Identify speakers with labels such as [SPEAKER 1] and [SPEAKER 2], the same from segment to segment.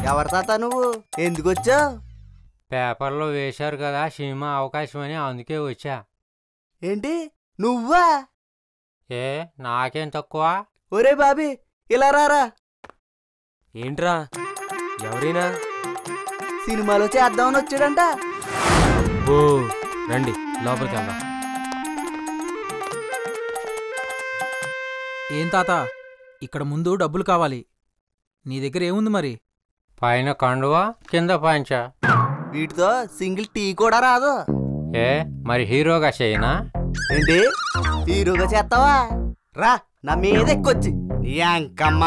[SPEAKER 1] ఎవరి తాత నువ్వు? ఎందుకు వచ్చావు?
[SPEAKER 2] పేపర్లో వేశారు కదా సినిమా అవకాశం అని, అందుకే వచ్చా.
[SPEAKER 1] ఏంటి నువ్వా?
[SPEAKER 2] ఏ నాకేం తక్కువ?
[SPEAKER 1] ఒరే బాబీ ఇలా రారా.
[SPEAKER 3] ఏంట్రా ఎవరైనా?
[SPEAKER 1] సినిమాలో చేద్దామని వచ్చాడంట.
[SPEAKER 3] ఓ రండి లోపలికి వెళ్దాం.
[SPEAKER 4] ఏం తాత, ఇక్కడ ముందు డబ్బులు కావాలి. నీ దగ్గర ఏముంది మరి?
[SPEAKER 2] పైన కండువా కింద పంచ.
[SPEAKER 1] వీటితో సింగిల్ టీ కూడా రాదు.
[SPEAKER 2] ఏ మరి హీరోగా చేయనా?
[SPEAKER 1] ఏంటి హీరోగా చేస్తావా? రా నా మీద ఎక్కొచ్చి. నీ అంకమ్మ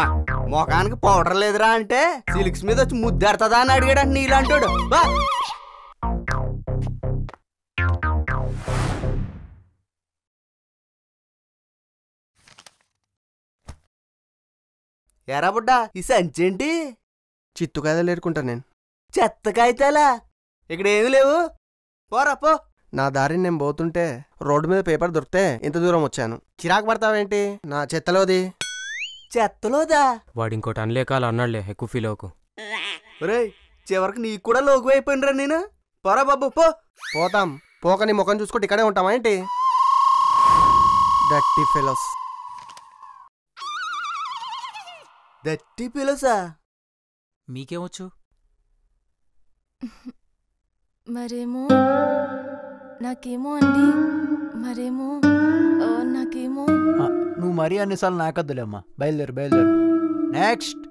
[SPEAKER 1] ముఖానికి పౌడర్ లేదురా అంటే సిల్క్స్ మీద వచ్చి ముద్దెడతా అని అడిగాడంట నీలాంటోడు. బా ఎరా బుడ్డా ఈ సంచేంటి?
[SPEAKER 5] చిత్తు కాయలు ఏరుకుంటా నేను.
[SPEAKER 1] చెత్త కాగితాలా? ఇక్కడ ఏమి లేవు, పోరా పో.
[SPEAKER 5] నా దారిని నేను పోతుంటే రోడ్డు మీద పేపర్ దొరికితే ఇంత దూరం వచ్చాను. చిరాకు పడతావేంటి? నా చెత్తలోది.
[SPEAKER 1] చెత్తలోదా?
[SPEAKER 3] వాడు ఇంకోటి అనలేకాలు అన్నాడులే, ఎక్కువ ఫీల్ అవ్వకు.
[SPEAKER 1] ఒరేయ్ చివరికి నీకు కూడా లోకు అయిపోయినరా నేను. పోరా బాబు పో.
[SPEAKER 5] పోతాం, పోక నీ ముఖం చూసుకుంటే ఇక్కడే ఉంటామా ఏంటి? Dirty fellows.
[SPEAKER 1] దట్టి పిలుసా?
[SPEAKER 4] మీకేమొచ్చు?
[SPEAKER 6] మరేమో నాకేమో అండి, మరేమో నాకేమో.
[SPEAKER 7] నువ్వు మరీ అన్నిసార్లు నాకద్దులేమ్మా. బయలుదేరు బయలుదేరు. నెక్స్ట్.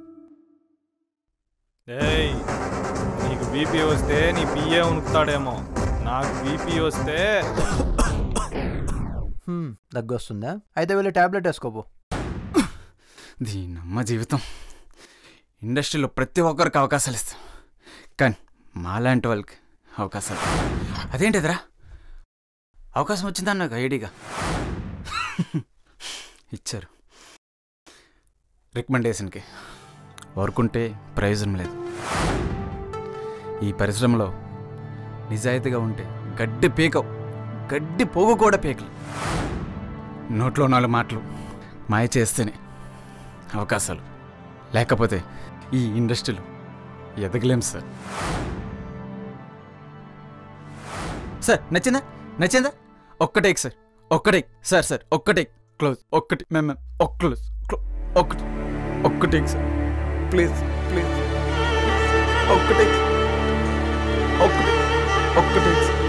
[SPEAKER 8] నీకు బీపీ వస్తే నీ పిఏ ఉనుకుతాడేమో, నాకు బీపీ వస్తే
[SPEAKER 7] దగ్గు వస్తుందా? అయితే వెళ్ళి టాబ్లెట్ వేసుకోపో.
[SPEAKER 9] దీనమ్మ జీవితం. ఇండస్ట్రీలో ప్రతి ఒక్కరికి అవకాశాలు ఇస్తాం, కానీ మాలాంటి వాళ్ళకి అవకాశాలు అదేంటిదిరా? అవకాశం వచ్చిందా నాకు ఐడిగా ఇచ్చారు. రికమెండేషన్కి వర్కుంటే ప్రయోజనం లేదు. ఈ పరిశ్రమలో నిజాయితీగా ఉంటే గడ్డి పీకవు, గడ్డి పోగు కూడా పీకలు. నోట్లో 4 మాటలు మాయ చేస్తేనే అవకాశాలు, లేకపోతే ఈ ఇండస్ట్రీలో ఎదగలేం సార్. సార్ నచ్చిందా? నచ్చిందా? ఒక్కటేక్ సార్, ఒక్కటేక్ సార్. సార్ ఒక్కటేక్, క్లోజ్, ఒక్కటి మేము క్లోజ్, ఒక్కటి ఒక్కటేక్ సార్, ప్లీజ్ ప్లీజ్ ఒక్కటేక్, ఒక్కటేక్ సార్,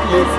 [SPEAKER 9] ప్లీజ్.